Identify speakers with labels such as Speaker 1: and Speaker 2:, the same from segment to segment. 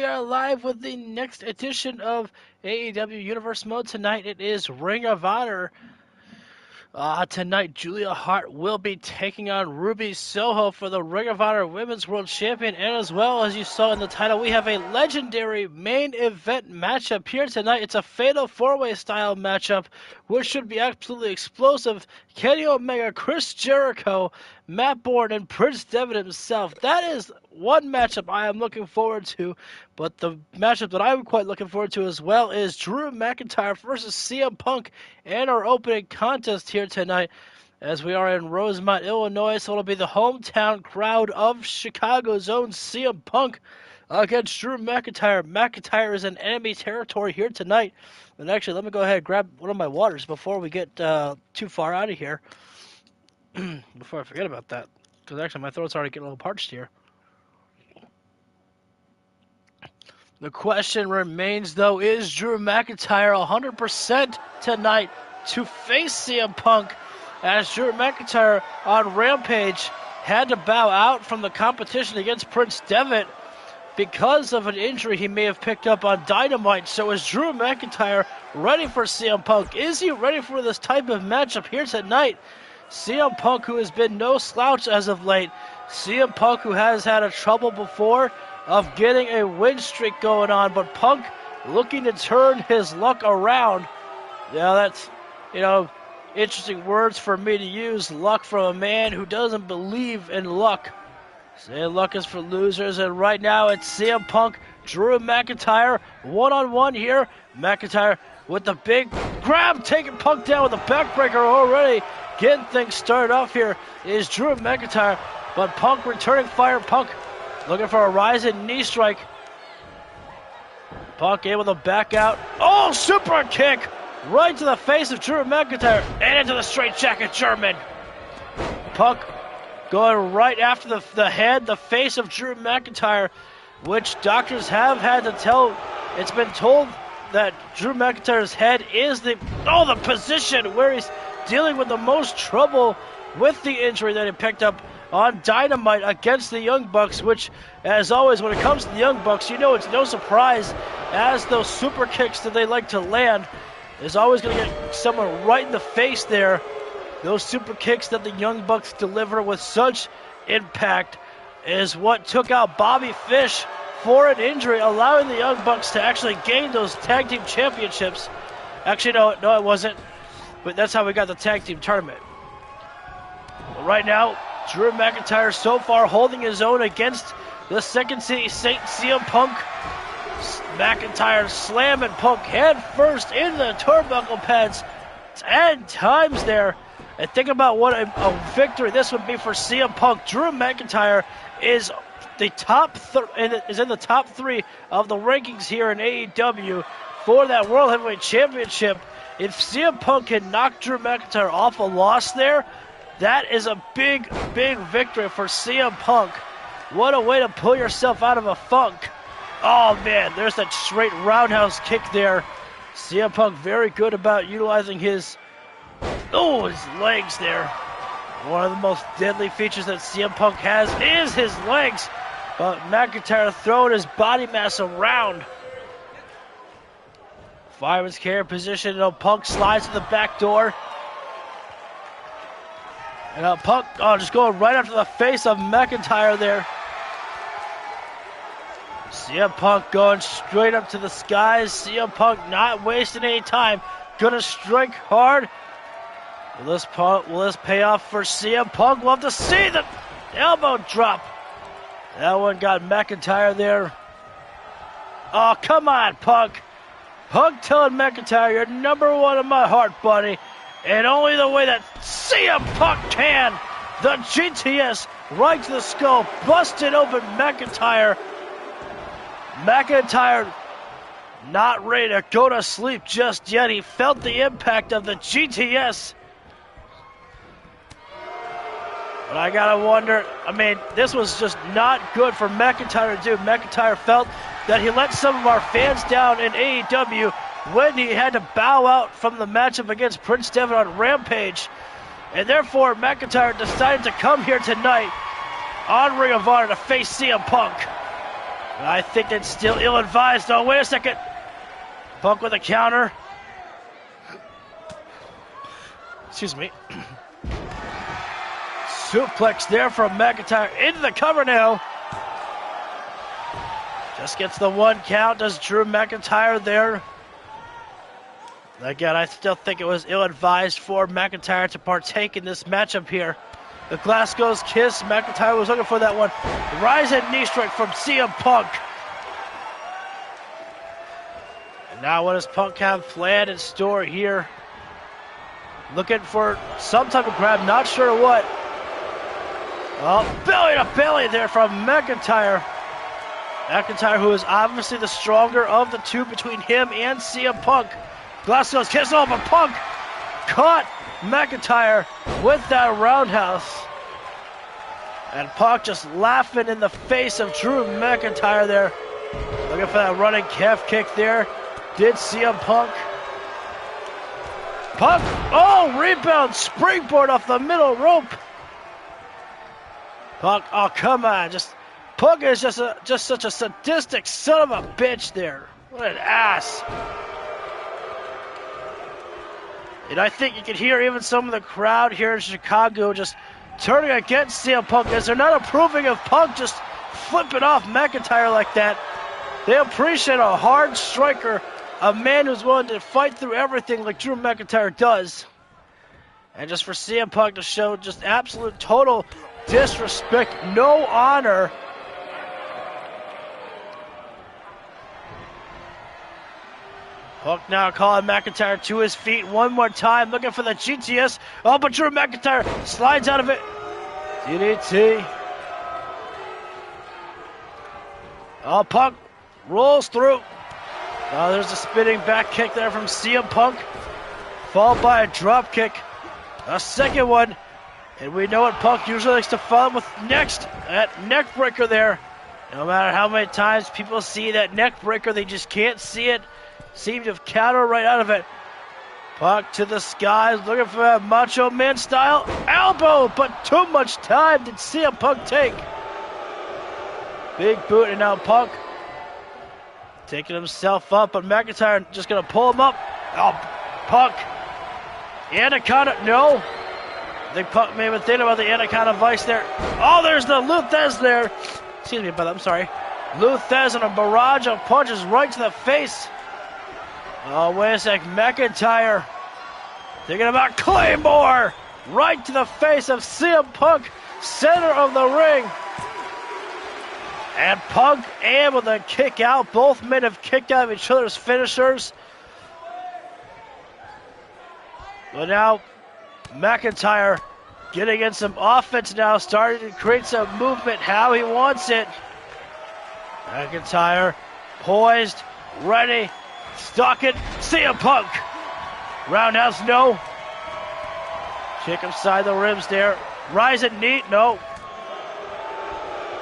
Speaker 1: are live with the next edition of AEW Universe Mode. Tonight it is Ring of Honor. Tonight Julia Hart will be taking on Ruby Soho for the Ring of Honor Women's World Champion. And as well as you saw in the title, we have a legendary main event matchup here tonight. It's a fatal four-way style matchup, which should be absolutely explosive. Kenny Omega, Chris Jericho, Matt Bourne, and Prince Devitt himself. That is one matchup I am looking forward to, but the matchup that I'm quite looking forward to as well is Drew McIntyre versus CM Punk in our opening contest here tonight, as we are in Rosemont, Illinois, so it'll be the hometown crowd of Chicago's own CM Punk against Drew McIntyre. McIntyre is in enemy territory here tonight. And actually, let me go ahead and grab one of my waters before we get too far out of here. Before I forget about that, because actually my throat's already getting a little parched here. The question remains, though, is Drew McIntyre 100% tonight to face CM Punk, as Drew McIntyre on Rampage had to bow out from the competition against Prince Devitt because of an injury he may have picked up on Dynamite. So is Drew McIntyre ready for CM Punk? Is he ready for this type of matchup here tonight? CM Punk, who has been no slouch as of late. CM Punk, who has had a trouble before of getting a win streak going on, but Punk looking to turn his luck around. Yeah, that's, interesting words for me to use. Luck from a man who doesn't believe in luck. Saying luck is for losers, and right now it's CM Punk, Drew McIntyre, one-on-one here. McIntyre with the big grab, taking Punk down with a backbreaker already. Getting things started off here is Drew McIntyre, but Punk returning fire. Punk looking for a rising knee strike. Punk able to back out. Oh, super kick right to the face of Drew McIntyre and into the straitjacket German. Punk going right after the head, the face of Drew McIntyre, which doctors have had to tell. It's been told that Drew McIntyre's head is the position where he's dealing with the most trouble with the injury that he picked up on Dynamite against the Young Bucks, which, as always, when it comes to the Young Bucks, it's no surprise, as those super kicks that they like to land is always going to get someone right in the face there. Those super kicks that the Young Bucks deliver with such impact is what took out Bobby Fish for an injury, allowing the Young Bucks to actually gain those tag team championships. Actually, no, it wasn't. But that's how we got the tag team tournament. But right now, Drew McIntyre so far holding his own against the Second City Saint CM Punk. McIntyre slamming Punk head first into the turnbuckle pads 10 times there. And think about what a victory this would be for CM Punk. Drew McIntyre is in the top 3 of the rankings here in AEW for that World Heavyweight Championship. If CM Punk can knock Drew McIntyre off a loss there, that is a big, big victory for CM Punk. What a way to pull yourself out of a funk. Oh, man, there's that straight roundhouse kick there. CM Punk very good about utilizing his legs there. One of the most deadly features that CM Punk has is his legs. But McIntyre throwing his body mass around. Fireman's carry position. Punk slides to the back door. And Punk just going right after the face of McIntyre there. CM Punk going straight up to the skies. CM Punk not wasting any time. Gonna strike hard. Will this pay off for CM Punk? We'll have to see the elbow drop. That one got McIntyre there. Oh, come on, Punk. Punk telling McIntyre, you're number one in my heart, buddy. And only the way that CM Punk can. The GTS right to the skull. Busted open McIntyre. McIntyre not ready to go to sleep just yet. He felt the impact of the GTS. But I gotta wonder, this was just not good for McIntyre to do. McIntyre felt that he let some of our fans down in AEW when he had to bow out from the matchup against Prince Devitt on Rampage. And therefore, McIntyre decided to come here tonight on Ring of Honor to face CM Punk. I think that's still ill-advised. Oh, wait a second. Punk with a counter. Excuse me. Suplex there from McIntyre into the cover now. Just gets the 1 count. Does Drew McIntyre there. Again, I still think it was ill-advised for McIntyre to partake in this matchup here. The Glasgow's Kiss. McIntyre was looking for that one. Rising knee strike from CM Punk. And now what does Punk have planned in store here? Looking for some type of grab, not sure what. Oh, belly to belly there from McIntyre. McIntyre, who is obviously the stronger of the two between him and CM Punk. Glasgow's Kiss, oh, but Punk caught McIntyre with that roundhouse. And Punk just laughing in the face of Drew McIntyre there. Looking for that running calf kick there. Did CM Punk. Punk, oh, rebound, springboard off the middle rope. Punk, oh, come on. Punk is just such a sadistic son of a bitch there. What an ass. And I think you can hear even some of the crowd here in Chicago just turning against CM Punk as they're not approving of Punk just flipping off McIntyre like that. They appreciate a hard striker, a man who's willing to fight through everything like Drew McIntyre does. And just for CM Punk to show just absolute total disrespect, no honor. Punk now calling McIntyre to his feet one more time, looking for the GTS. Oh, but Drew McIntyre slides out of it. DDT. Oh, Punk rolls through. Oh, there's a spinning back kick there from CM Punk, followed by a drop kick. A second one. And we know what Punk usually likes to follow with next. That neck breaker there. No matter how many times people see that neck breaker, they just can't see it. Seem to counter right out of it. Punk to the skies, looking for a Macho Man style elbow, but too much time did CM Punk take. Big boot, and now Punk taking himself up, but McIntyre just going to pull him up. Oh, Punk. Anaconda, no. I think Punk may have been thinking about the Anaconda Vice there. Oh, there's the Luthez there. Excuse me, but I'm sorry. Luthez and a barrage of punches right to the face. Oh, wait a sec. McIntyre thinking about Claymore right to the face of CM Punk, center of the ring. And Punk able to kick out. Both men have kicked out of each other's finishers. But now McIntyre getting in some offense now, starting to create some movement how he wants it. McIntyre poised, ready, stalking CM Punk. Roundhouse, no. Kick inside the ribs there. Rising knee, no.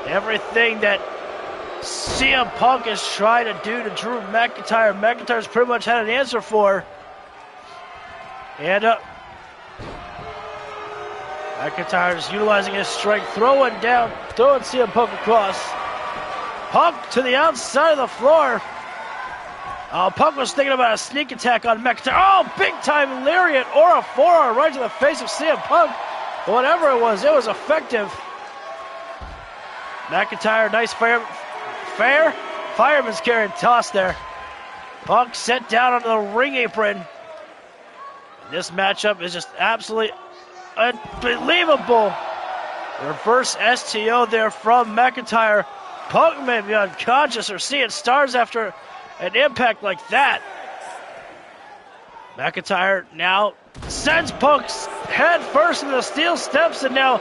Speaker 1: Everything that CM Punk is trying to do to Drew McIntyre, McIntyre's pretty much had an answer for. And McIntyre is utilizing his strength, throwing CM Punk across. Punk to the outside of the floor. Oh, Punk was thinking about a sneak attack on McIntyre. Oh, big time lariat or a forearm right to the face of CM Punk. But whatever it was effective. McIntyre, nice fireman's carry and toss there. Punk set down on the ring apron. This matchup is just absolutely unbelievable. Reverse STO there from McIntyre. Punk may be unconscious or seeing stars after an impact like that. McIntyre now sends Punk's head first into the steel steps, and now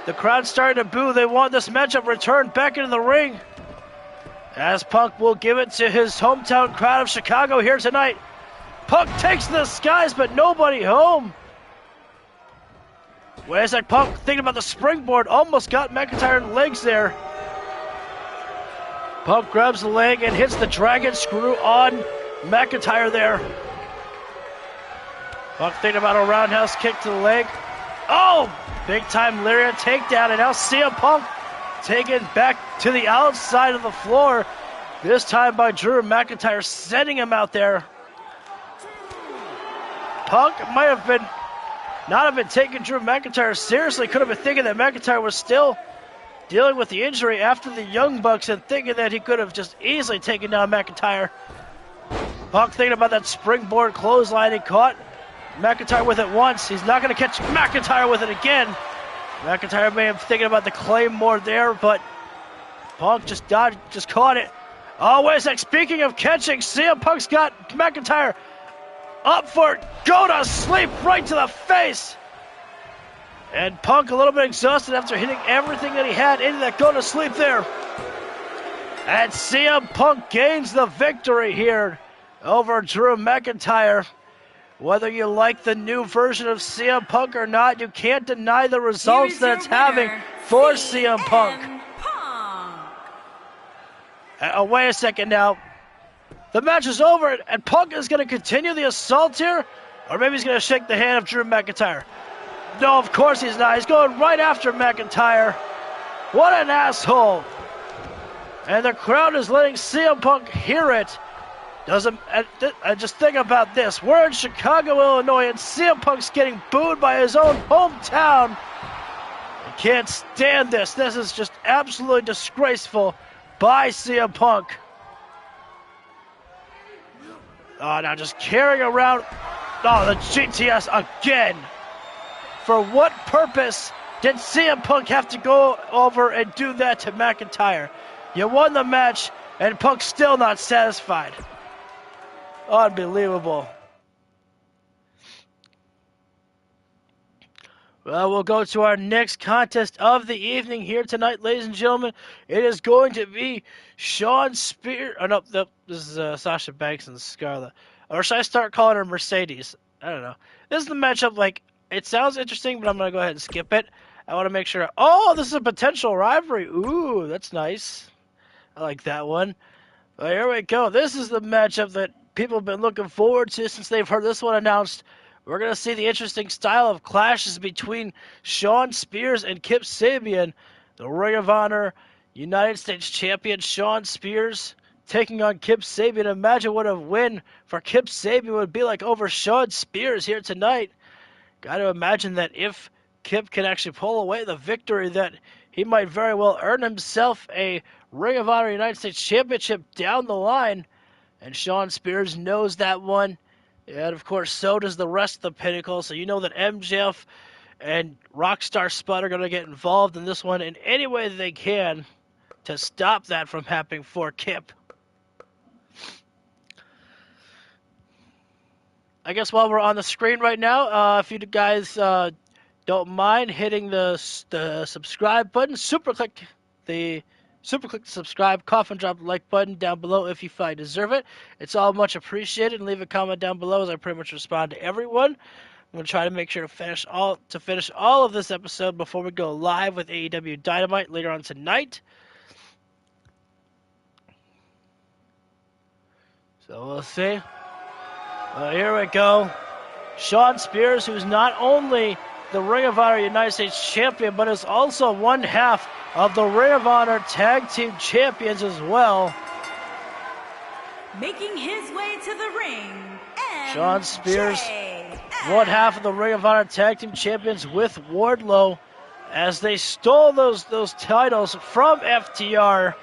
Speaker 1: the crowd's starting to boo. They want this matchup returned back into the ring, as Punk will give it to his hometown crowd of Chicago here tonight. Punk takes the skies, but nobody home. Wait a sec, Punk thinking about the springboard, almost got McIntyre in the legs there. Punk grabs the leg and hits the dragon screw on McIntyre there. Punk thinking about a roundhouse kick to the leg. Oh, big time lariat takedown, and now CM Punk taken back to the outside of the floor. This time by Drew McIntyre, sending him out there. Punk might have been not have been taking Drew McIntyre seriously. Could have been thinking that McIntyre was still dealing with the injury after the Young Bucks and thinking that he could have just easily taken down McIntyre. Punk thinking about that springboard clothesline. He caught McIntyre with it once. He's not going to catch McIntyre with it again. McIntyre may have thinking about the Claymore there, but Punk just dodged, just caught it. Oh, wait a sec. Speaking of catching, CM Punk's got McIntyre up for it. Go to sleep right to the face. And Punk a little bit exhausted after hitting everything that he had into that go to sleep there. And CM Punk gains the victory here over Drew McIntyre. Whether you like the new version of CM Punk or not, you can't deny the results that it's having for CM Punk. Wait a second now. The match is over, and Punk is going to continue the assault here, or maybe he's going to shake the hand of Drew McIntyre. No, of course he's not. He's going right after McIntyre. What an asshole. And the crowd is letting CM Punk hear it. Just think about this. We're in Chicago, Illinois, and CM Punk's getting booed by his own hometown. I can't stand this. This is just absolutely disgraceful by CM Punk. Oh, now just carrying around the GTS again. For what purpose did CM Punk have to go over and do that to McIntyre? You won the match, and Punk's still not satisfied. Unbelievable. Well, we'll go to our next contest of the evening here tonight, ladies and gentlemen. It is going to be Shawn Spears. Oh, no, this is Sasha Banks and Scarlett. Or should I start calling her Mercedes? I don't know. This is the matchup, like, it sounds interesting, but I'm going to go ahead and skip it. I want to make sure. Oh, this is a potential rivalry. Ooh, that's nice. I like that one. Well, here we go. This is the matchup that people have been looking forward to since they've heard this one announced. We're going to see the interesting style of clashes between Shawn Spears and Kip Sabian. The Ring of Honor United States Champion Shawn Spears taking on Kip Sabian. Imagine what a win for Kip Sabian would be like over Shawn Spears here tonight. Got to imagine that if Kip can actually pull away the victory, that he might very well earn himself a Ring of Honor United States Championship down the line. And Shawn Spears knows that one. And, of course, so does the rest of the Pinnacle. So you know that MJF and Rockstar Spud are going to get involved in this one in any way that they can to stop that from happening for Kip. I guess while we're on the screen right now, if you guys don't mind hitting the subscribe button, super click the subscribe, Coffin Drop, like button down below if you find you deserve it. It's all much appreciated, and leave a comment down below as I pretty much respond to everyone. I'm going to try to make sure to finish all of this episode before we go live with AEW Dynamite later on tonight. So we'll see. Here we go. Shawn Spears, who's not only the Ring of Honor United States Champion, but is also one half of the Ring of Honor Tag Team Champions as well.
Speaker 2: Making his way to the ring,
Speaker 1: Shawn Spears, one half of the Ring of Honor Tag Team Champions with Wardlow, as they stole those titles from FTR.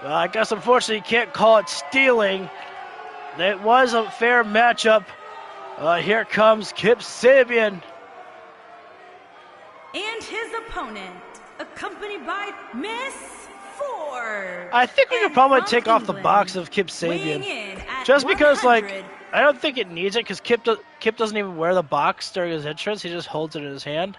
Speaker 1: I guess unfortunately you can't call it stealing. It was a fair matchup. Here comes Kip Sabian.
Speaker 2: And his opponent, accompanied by Miss Ford.
Speaker 1: I think we could probably take off the box of Kip Sabian. Just because, like, I don't think it needs it, because Kip doesn't even wear the box during his entrance. He just holds it in his hand.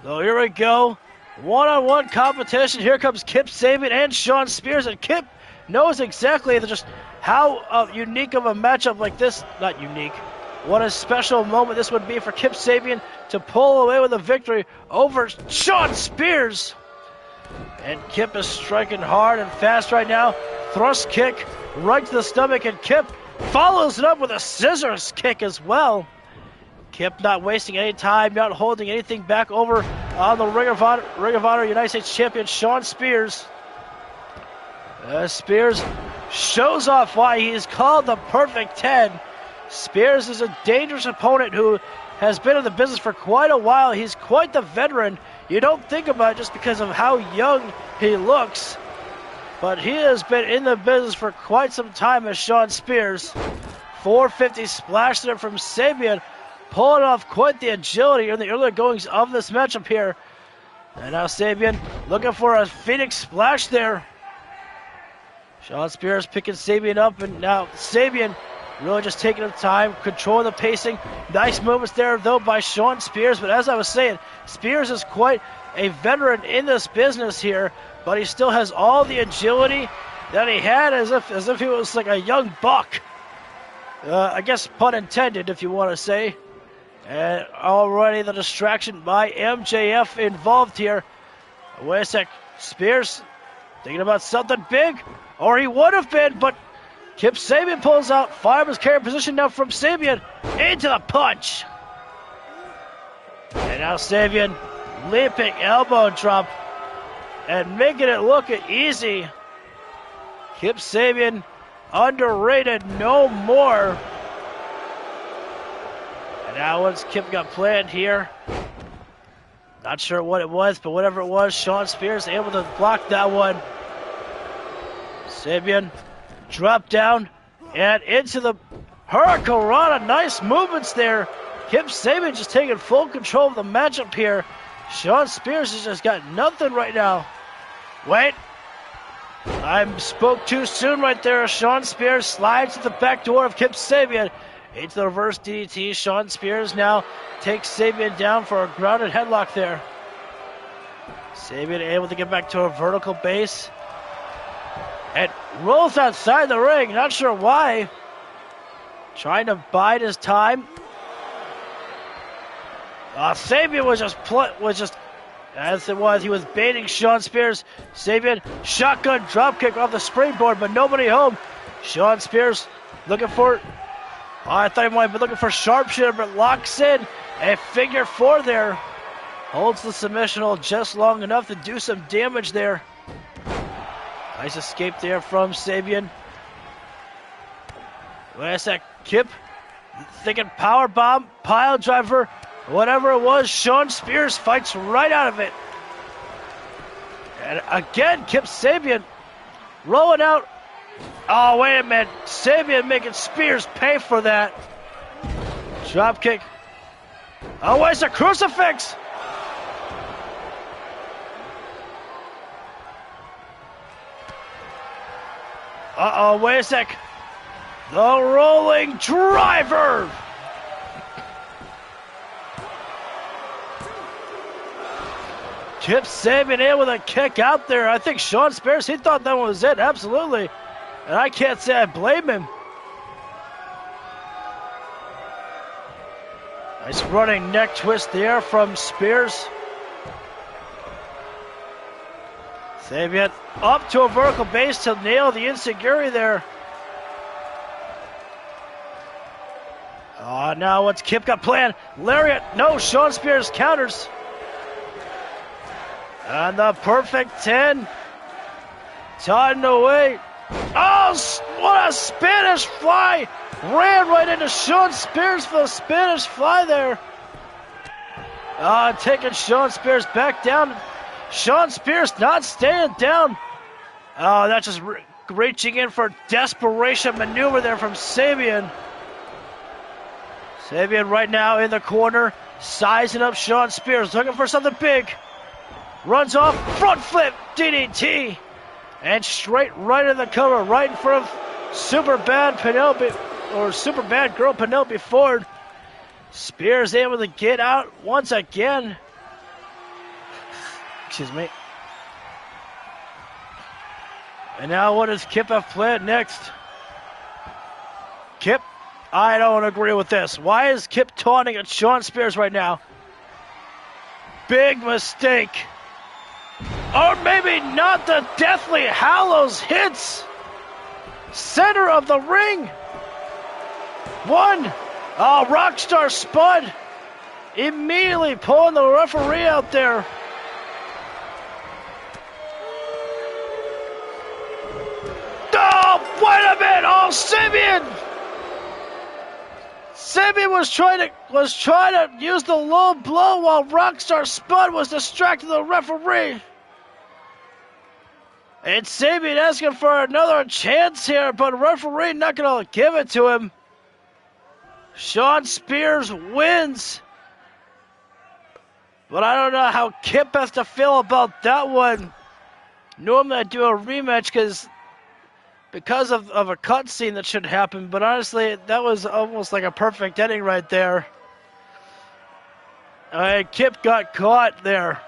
Speaker 1: So here we go. One-on-one competition. Here comes Kip Sabian and Shawn Spears. And Kip knows exactly just how unique of a matchup like this. Not unique. What a special moment this would be for Kip Sabian to pull away with a victory over Shawn Spears. And Kip is striking hard and fast right now. Thrust kick right to the stomach, and Kip follows it up with a scissors kick as well. Kip not wasting any time, not holding anything back over on the Ring of Honor United States Champion Shawn Spears. Spears shows off why he is called the Perfect 10. Spears is a dangerous opponent who has been in the business for quite a while. He's quite the veteran. You don't think about it just because of how young he looks. But he has been in the business for quite some time as Shawn Spears. 450 splash there from Sabian, pulling off quite the agility in the early goings of this matchup here. And now Sabian looking for a Phoenix splash there. Shawn Spears picking Sabian up, and now Sabian really just taking the time, controlling the pacing. Nice movements there, though, by Shawn Spears. But as I was saying, Spears is quite a veteran in this business here, but he still has all the agility that he had as if he was like a young buck. I guess pun intended, if you want to say. And already the distraction by MJF involved here. Wait a sec. Spears thinking about something big, or he would have been, but Kip Sabian pulls out. Fireman's carry position now from Sabian into the punch. And now Sabian leaping elbow drop and making it look easy. Kip Sabian underrated no more. And now what's Kip got planned here? Not sure what it was, but whatever it was, Shawn Spears able to block that one. Sabian drop down and into the Hurricanrana. Nice movements there. Kip Sabian just taking full control of the matchup here. Shawn Spears has just got nothing right now. Wait. I spoke too soon right there. Shawn Spears slides to the back door of Kip Sabian into the reverse DDT. Shawn Spears now takes Sabian down for a grounded headlock there. Sabian able to get back to a vertical base and rolls outside the ring. Not sure why. Trying to bide his time. Sabian was just as it was. He was baiting Shawn Spears. Sabian shotgun dropkick off the springboard, but nobody home. Shawn Spears looking for. I thought he might be looking for sharpshooter, but locks in a figure four there. Holds the submission hold just long enough to do some damage there. Nice escape there from Sabian. Wait a sec. Kip thinking power bomb, pile driver, whatever it was. Shawn Spears fights right out of it. And again, Kip Sabian rolling out. Oh, wait a minute. Sabian making Spears pay for that. Drop kick. Oh, wait, it's a crucifix. Uh-oh, wait a sec. The rolling driver. Kip Sabian able to kick out there. I think Shawn Spears, he thought that was it, absolutely. And I can't say I blame him. Nice running neck twist there from Spears. Sabian up to a vertical base to nail the enziguri there. Oh, now what's Kip got planned? Lariat, no, Shawn Spears counters. And the perfect 10. Tied away. Oh, what a Spanish fly. Ran right into Shawn Spears for the Spanish fly there. Taking Shawn Spears back down. Shawn Spears not staying down. Oh, that's just reaching in for desperation maneuver there from Sabian. Sabian right now in the corner, sizing up Shawn Spears, looking for something big. Runs off, front flip, DDT. And straight right in the cover, right in front of super bad girl Penelope Ford. Spears able to get out once again. Excuse me. And now what does Kip have planned next? Kip, I don't agree with this. Why is Kip taunting at Shawn Spears right now? Big mistake. Or maybe not. The Deathly Hallows hits. Center of the ring. One. Oh, Rockstar Spud. immediately pulling the referee out there. Oh, wait a minute! Oh, Simeon was trying to use the low blow while Rockstar Spud was distracting the referee. And Simeon asking for another chance here, but referee not gonna give it to him. Shawn Spears wins. But I don't know how Kip has to feel about that one. Normally I do a rematch because of a cutscene that should happen, but honestly, that was almost like a perfect ending right there. Kip got caught there.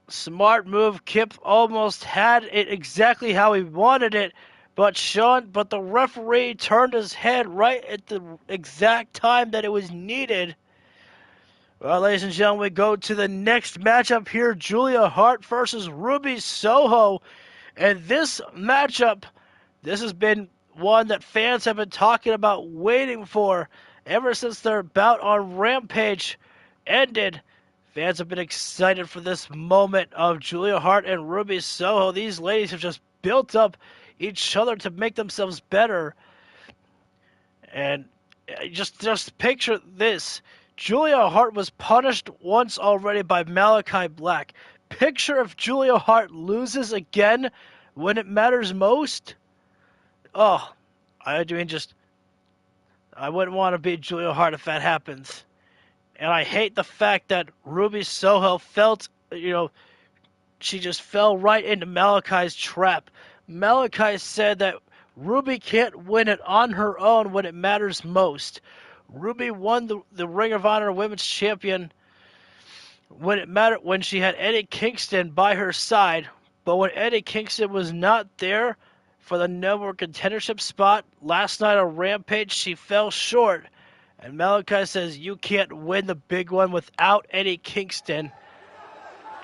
Speaker 1: Smart move. Kip almost had it exactly how he wanted it, but the referee turned his head right at the exact time that it was needed. Well, ladies and gentlemen, we go to the next matchup here, Julia Hart versus Ruby Soho. And this matchup, this has been one that fans have been talking about, waiting for ever since their bout on Rampage ended. Fans have been excited for this moment of Julia Hart and Ruby Soho. These ladies have just built up each other to make themselves better. And just picture this. Julia Hart was punished once already by Malachi Black. Picture if Julia Hart loses again when it matters most. Oh, I wouldn't want to beat Julia Hart if that happens. And I hate the fact that Ruby Soho she just fell right into Malachi's trap. Malachi said that Ruby can't win it on her own when it matters most. Ruby won the Ring of Honor Women's Champion when it mattered, when she had Eddie Kingston by her side, but when Eddie Kingston was not there for the number one contendership spot last night on Rampage, she fell short. And Malachi says you can't win the big one without Eddie Kingston.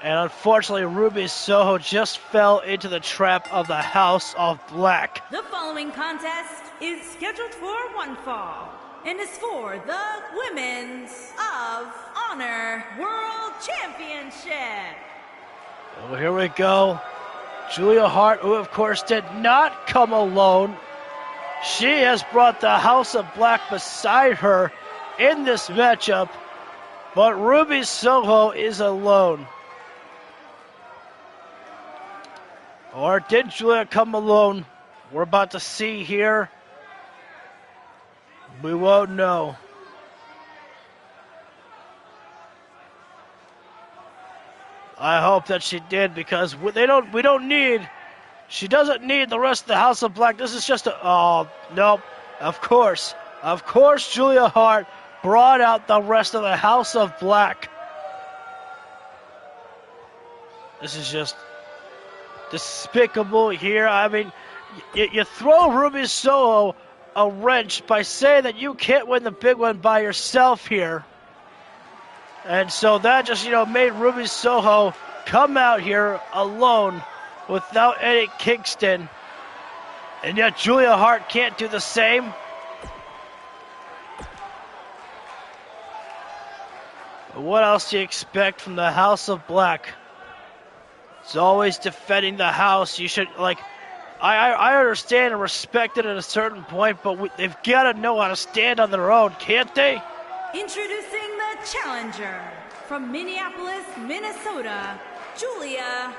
Speaker 1: And unfortunately, Ruby Soho just fell into the trap of the House of Black.
Speaker 2: The following contest is scheduled for one fall and is for the Women's of Honor World Championship.
Speaker 1: Well, here we go. Julia Hart, who of course did not come alone. She has brought the House of Black beside her in this matchup, but Ruby Soho is alone. Or did Julia come alone? We're about to see here. We won't know. I hope that she did, because she doesn't need the rest of the House of Black. This is just nope. Of course, Julia Hart brought out the rest of the House of Black. This is just despicable here. I mean, you throw Ruby Soho a wrench by saying that you can't win the big one by yourself here. And so that just, made Ruby Soho come out here alone without Eddie Kingston. And yet Julia Hart can't do the same. What else do you expect from the House of Black? It's always defending the house. You should, I understand and respect it at a certain point, but they've got to know how to stand on their own, can't they?
Speaker 2: Introducing the challenger from Minneapolis, Minnesota, Julia.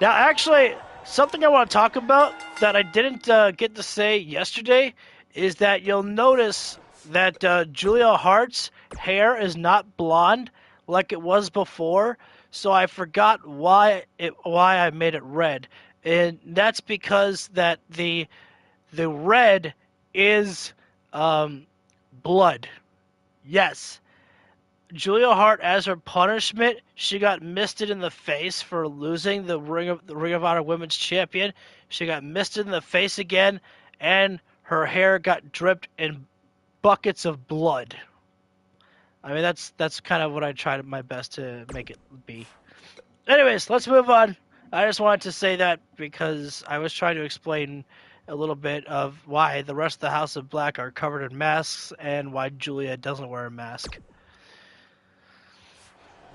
Speaker 1: Now, actually, something I want to talk about that I didn't get to say yesterday is that you'll notice that Julia Hart's hair is not blonde like it was before. So I forgot why I made it red, and that's because that the red is blood. Yes, Julia Hart, as her punishment, she got misted in the face for losing the Ring of Honor Women's Champion. She got misted in the face again, and her hair got dripped in buckets of blood. I mean, that's kind of what I tried my best to make it be. Anyways, let's move on. I just wanted to say that because I was trying to explain a little bit of why the rest of the House of Black are covered in masks and why Julia doesn't wear a mask.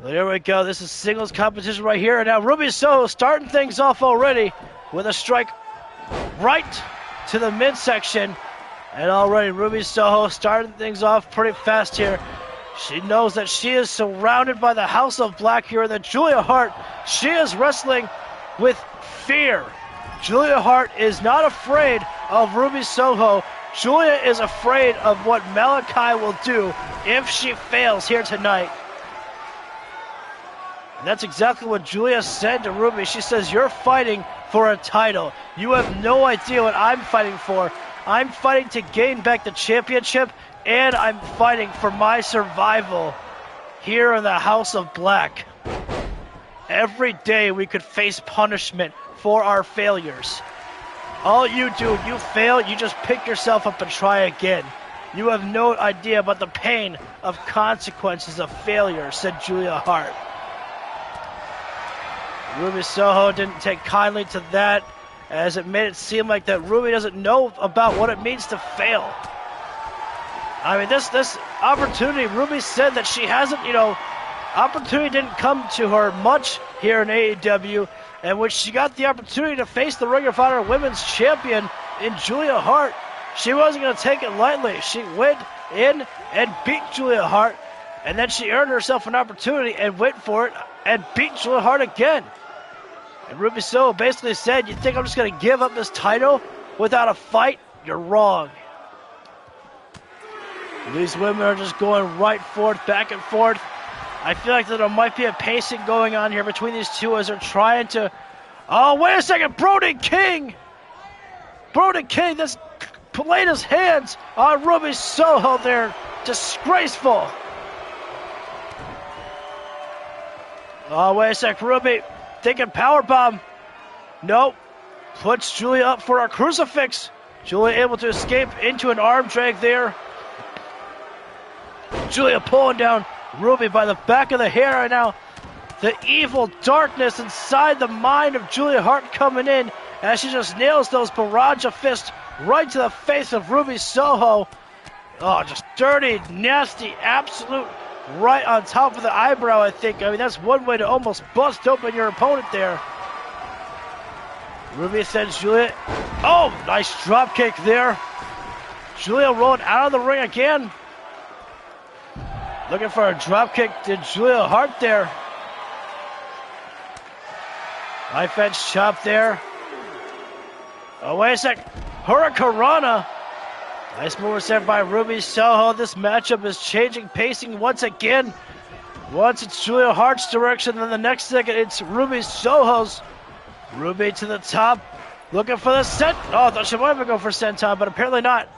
Speaker 1: Well, here we go. This is singles competition right here. And now Ruby Soho starting things off already with a strike right to the midsection. And already Ruby Soho starting things off pretty fast here. She knows that she is surrounded by the House of Black here, and that Julia Hart, she is wrestling with fear. Julia Hart is not afraid of Ruby Soho. Julia is afraid of what Malachi will do if she fails here tonight. And that's exactly what Julia said to Ruby. She says, "You're fighting for a title. You have no idea what I'm fighting for. I'm fighting to gain back the championship, and I'm fighting for my survival here in the House of Black. Every day we could face punishment for our failures. All you do, you fail, you just pick yourself up and try again. You have no idea about the pain of consequences of failure," said Julia Hart. Ruby Soho didn't take kindly to that, as it made it seem like that Ruby doesn't know about what it means to fail. I mean, this opportunity, Ruby said that she hasn't, opportunity didn't come to her much here in AEW, and when she got the opportunity to face the Ring of Honor Women's Champion in Julia Hart, she wasn't going to take it lightly. She went in and beat Julia Hart, and then she earned herself an opportunity and went for it and beat Julia Hart again. And Ruby Soho basically said, "You think I'm just going to give up this title without a fight? You're wrong." These women are just going right forth, back and forth. I feel like that there might be a pacing going on here between these two as they're trying to... Oh, wait a second, Brody King! Brody King, that's laid his hands on Ruby Soho there. Disgraceful. Oh, wait a sec, Ruby thinking powerbomb. Nope. Puts Julia up for a crucifix. Julia able to escape into an arm drag there. Julia pulling down Ruby by the back of the hair right now. The evil darkness inside the mind of Julia Hart coming in as she just nails those barrage of fists right to the face of Ruby Soho. Oh, just dirty, nasty, absolute right on top of the eyebrow, I think. I mean, that's one way to almost bust open your opponent there. Ruby sends Julia. Oh, nice drop kick there. Julia rolling out of the ring again. Looking for a drop kick to Julia Hart there. Knife edge chop there. Oh, wait a sec. Hurricanrana. Nice move there by Ruby Soho. This matchup is changing pacing once again. Once it's Julia Hart's direction, then the next second it's Ruby Soho's. Ruby to the top. Looking for the set. Oh, I thought she might have gone for senton, but apparently not.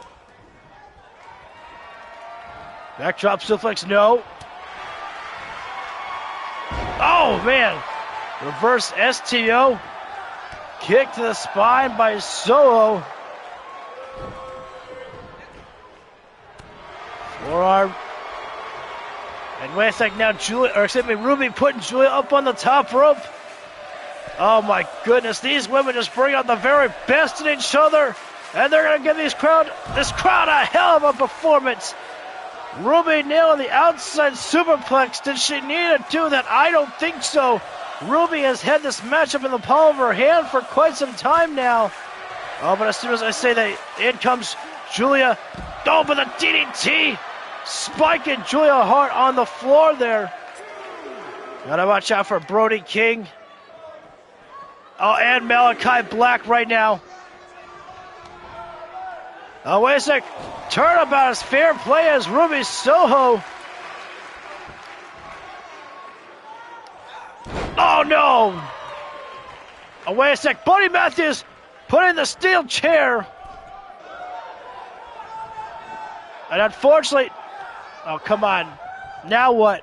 Speaker 1: Backdrop suplex, no. Oh, man. Reverse STO. Kick to the spine by Soho. Forearm. And wait a second now, Ruby putting Julia up on the top rope. Oh my goodness, these women just bring out the very best in each other. And they're going to give this crowd a hell of a performance. Ruby nailing the outside superplex. Did she need to do that? I don't think so. Ruby has had this matchup in the palm of her hand for quite some time now. Oh, but as soon as I say that, in comes Julia. Oh, but the DDT spiking Julia Hart on the floor there. Gotta watch out for Brody King. Oh, and Malachi Black right now. Oh, wait a sec. Turnabout is fair play as Ruby Soho. Oh, no. Oh, wait a sec. Buddy Matthews put in the steel chair. And unfortunately... Oh, come on. Now what?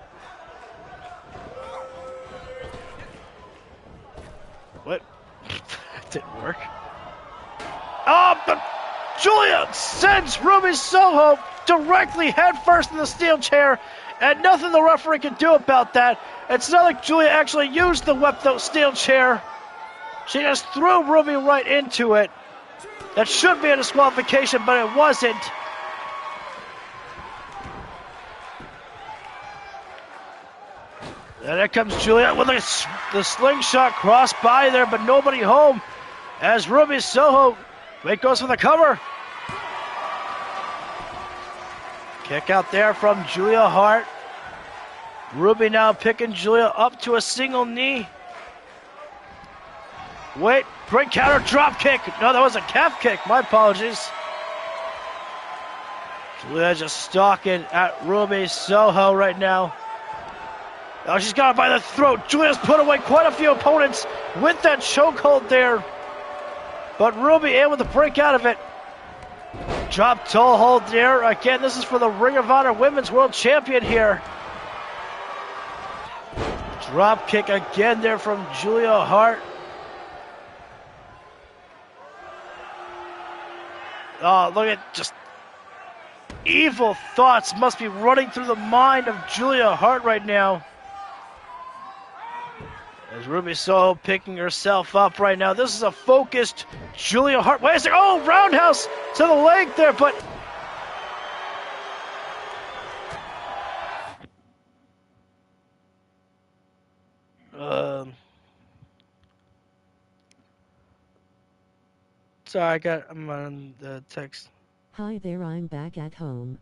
Speaker 1: What? That didn't work. Oh, but Julia sends Ruby Soho directly headfirst in the steel chair, and nothing the referee can do about that. It's not like Julia actually used the steel chair. She just threw Ruby right into it. That should be a disqualification, but it wasn't. And there comes Julia with the slingshot cross by there, but nobody home. As Ruby Soho, wait, goes for the cover. Kick out there from Julia Hart. Ruby now picking Julia up to a single knee. Wait, great counter drop kick. No, that was a calf kick. My apologies. Julia just stalking at Ruby Soho right now. Oh, she's got it by the throat. Julia's put away quite a few opponents with that chokehold there. But Ruby able to break out of it. Drop toe hold there. Again, this is for the Ring of Honor Women's World Champion here. Drop kick again there from Julia Hart. Oh, look at just evil thoughts must be running through the mind of Julia Hart right now. As Ruby Soho picking herself up right now. This is a focused Julia Hart. Wait a second. Oh, roundhouse to the leg there, but... Sorry, I'm on the text.
Speaker 3: Hi there, I'm back at home.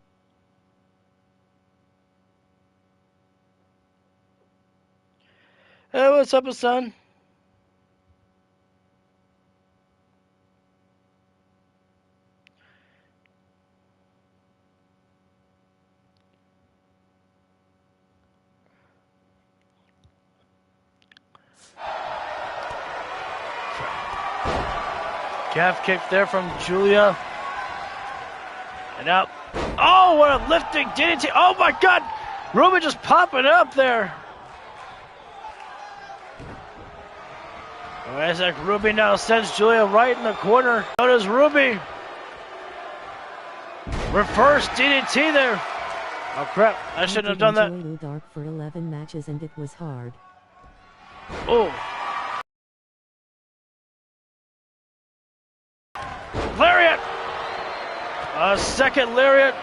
Speaker 1: Hey, what's up, son? Calf kick there from Julia. And out. Oh, what a lifting DDT. Oh my God. Ruby just popping up there. As like Ruby now sends Julia right in the corner. So does Ruby. Reverse DDT there. Oh crap, I shouldn't have done that.
Speaker 3: I dark for 11 matches and it was hard.
Speaker 1: Oh. Lariat! A second lariat.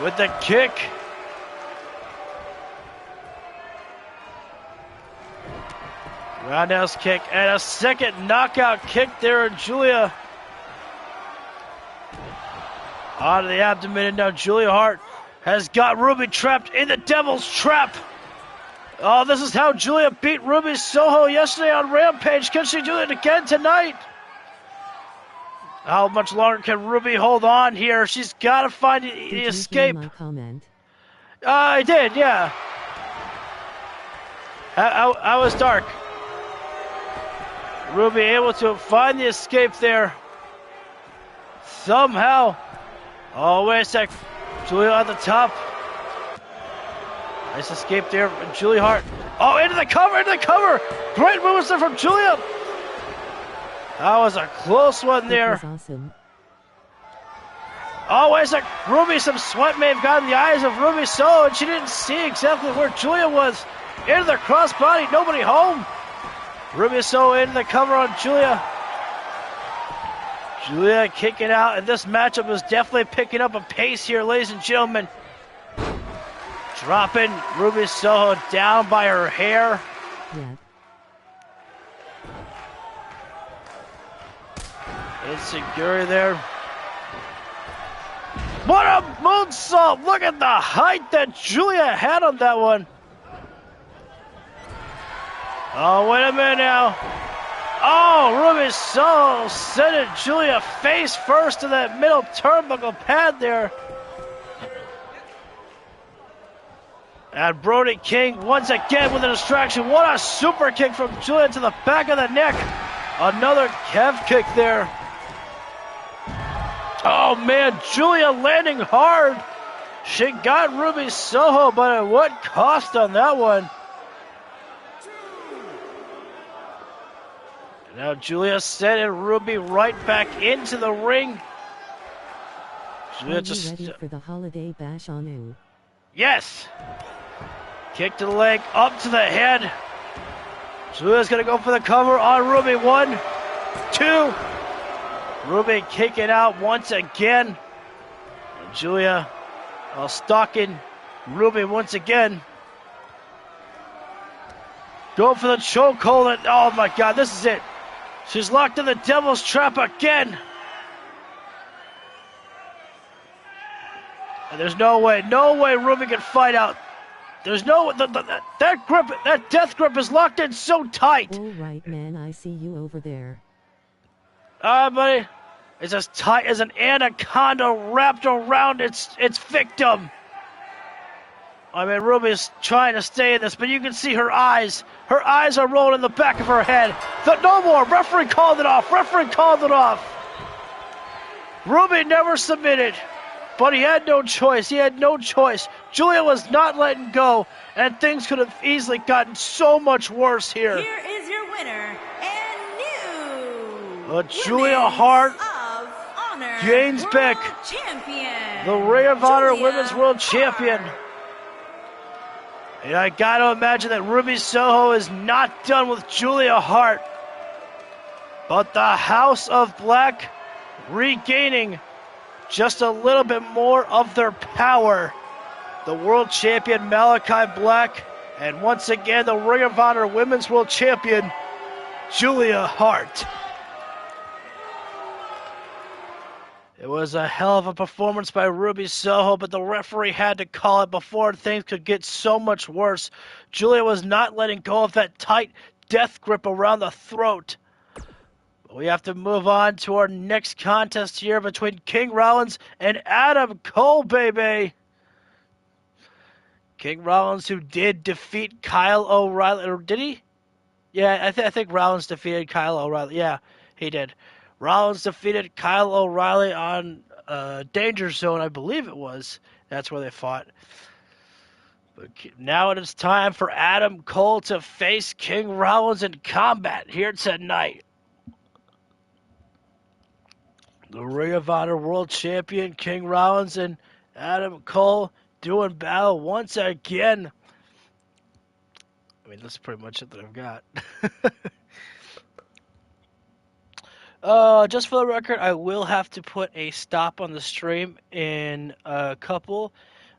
Speaker 1: With the kick. Roundhouse kick and a second knockout kick there in Julia. Out of the abdomen, and now Julia Hart has got Ruby trapped in the Devil's Trap. Oh, this is how Julia beat Ruby Soho yesterday on Rampage. Can she do it again tonight? How much longer can Ruby hold on here? She's got to find the escape.
Speaker 3: Did you hear my comment?
Speaker 1: I did, yeah. I was dark. Ruby able to find the escape there. Somehow. Oh, wait a sec. Julia at the top. Nice escape there from Julia Hart. Oh, into the cover. Great moves there from Julia. That was a close one there.
Speaker 3: That was awesome.
Speaker 1: Oh, wait a sec. Ruby, some sweat may have gotten in the eyes of Ruby Soho, and she didn't see exactly where Julia was. Into the crossbody, nobody home. Ruby Soho into the cover on Julia. Julia kicking out, and this matchup is definitely picking up a pace here, ladies and gentlemen. Dropping Ruby Soho down by her hair.
Speaker 3: Yeah.
Speaker 1: Insecurity there. What a moonsault! Look at the height that Julia had on that one. Oh, wait a minute now. Oh, Ruby Soho sending Julia face first to that middle turnbuckle pad there. And Brody King once again with a distraction. What a super kick from Julia to the back of the neck. Another calf kick there. Oh man, Julia landing hard. She got Ruby Soho, but at what cost on that one? Now Julia sending Ruby right back into the ring. Julia just
Speaker 3: ready for the holiday bash on you?
Speaker 1: Yes. Kick to the leg, up to the head. Julia's gonna go for the cover on Ruby. 1, 2. Ruby kicking out once again. And Julia stalking Ruby once again. Go for the chokehold. And oh my God, this is it. She's locked in the devil's trap again. And there's no way Ruby can fight out. There's no, that grip, that death grip is locked in so tight.
Speaker 3: All right, man, I see you over there.
Speaker 1: Buddy, it's as tight as an anaconda wrapped around its victim. I mean, Ruby's trying to stay in this, but you can see her eyes. Her eyes are rolling in the back of her head. No more. Referee called it off. Ruby never submitted, but he had no choice. Julia was not letting go, and things could have easily gotten so much worse here.
Speaker 2: Here is your winner and new
Speaker 1: Julia Hart
Speaker 2: of Honor
Speaker 1: gains
Speaker 2: World
Speaker 1: back
Speaker 2: Champion.
Speaker 1: the Ring of Honor
Speaker 2: Julia
Speaker 1: Women's World
Speaker 2: Hart.
Speaker 1: Champion. And I gotta imagine that Ruby Soho is not done with Julia Hart. But the House of Black regaining just a little bit more of their power. The World Champion Malachi Black, and once again the Ring of Honor Women's World Champion Julia Hart. It was a hell of a performance by Ruby Soho, but the referee had to call it before things could get so much worse. Julia was not letting go of that tight death grip around the throat. We have to move on to our next contest here between King Rollins and Adam Cole, baby. King Rollins, who did defeat Kyle O'Reilly, or did he? Yeah, I think Rollins defeated Kyle O'Reilly. Yeah, he did. Rollins defeated Kyle O'Reilly on Danger Zone, I believe it was. That's where they fought. But now it is time for Adam Cole to face King Rollins in combat here tonight. The Ring of Honor World Champion King Rollins and Adam Cole doing battle once again. I mean, that's pretty much it that I've got. Just for the record, I will have to put a stop on the stream in a couple.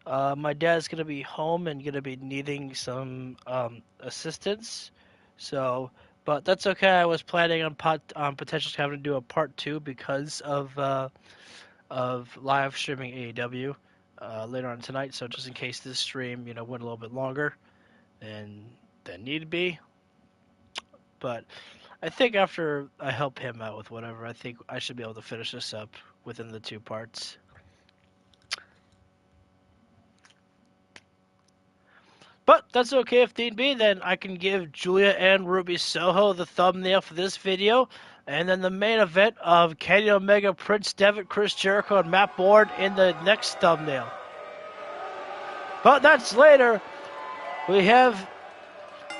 Speaker 1: My dad's going to be home and going to be needing some assistance. So, but that's okay. I was planning on potentially having to do a part 2 because of live streaming AEW later on tonight. So just in case this stream, went a little bit longer than need be. But I think after I help him out with whatever, I think I should be able to finish this up within the 2 parts. But that's okay if need be, then I can give Julia and Ruby Soho the thumbnail for this video, and then the main event of Kenny Omega, Prince Devitt, Chris Jericho, and Matt Bourne in the next thumbnail. But that's later. We have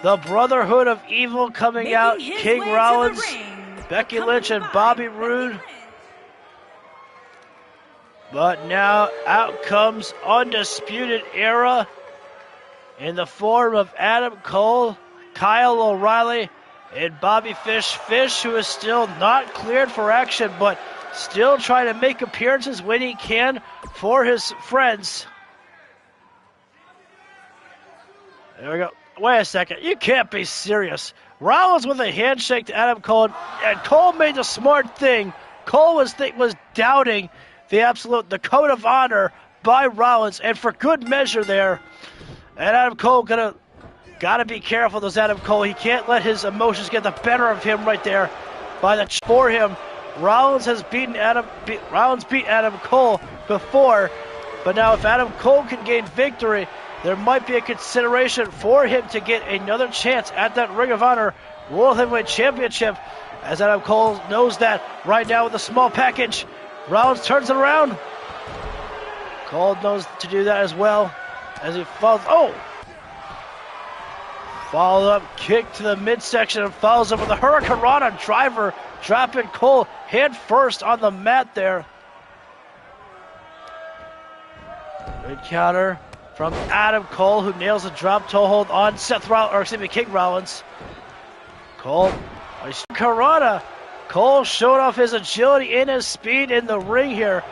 Speaker 1: the Brotherhood of Evil coming out, King Rollins, Becky Lynch, and Bobby Roode. But now out comes Undisputed Era in the form of Adam Cole, Kyle O'Reilly, and Bobby Fish. Fish, who is still not cleared for action, but still trying to make appearances when he can for his friends. There we go. Wait a second. You can't be serious. Rollins with a handshake to Adam Cole, and Cole made the smart thing. Cole was doubting the code of honor by Rollins, and for good measure there. And Adam Cole gotta be careful. There's Adam Cole. He can't let his emotions get the better of him right there. For him, Rollins beat Adam Cole before, but now if Adam Cole can gain victory, there might be a consideration for him to get another chance at that Ring of Honor World Heavyweight Championship, as Adam Cole knows that right now with a small package. Rollins turns it around. Cole knows to do that as well as he falls. Follow up kick to the midsection and follows up with a Hurricanrana driver, dropping Cole head first on the mat there. Good counter from Adam Cole, who nails a drop toe hold on King Rollins. Cole, Hurricanrana Cole showed off his agility and his speed in the ring here.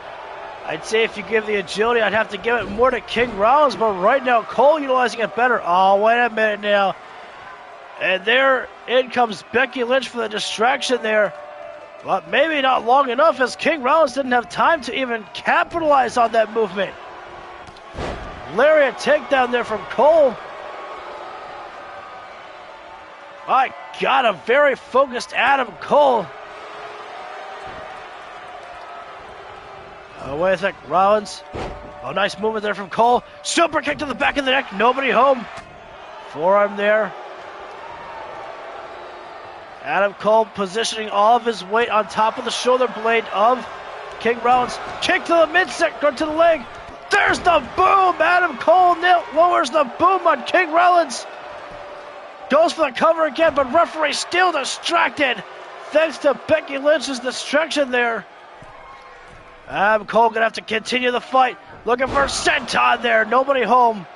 Speaker 1: I'd say if you give the agility, I'd have to give it more to King Rollins, but right now, Cole utilizing it better. Oh, wait a minute now. And there in comes Becky Lynch for the distraction there. But maybe not long enough, as King Rollins didn't have time to even capitalize on that movement. Lariat takedown there from Cole. My God, a very focused Adam Cole. Wait a sec, Rollins. Oh, nice movement there from Cole. Super kick to the back of the neck, nobody home. Forearm there. Adam Cole positioning all of his weight on top of the shoulder blade of King Rollins. Kick to the midsection, go to the leg. There's the boom. Adam Cole lowers the boom on King Rollins. Goes for the cover again, but referee still distracted. Thanks to Becky Lynch's distraction there. Adam Cole gonna have to continue the fight. Looking for a senton there. Nobody home.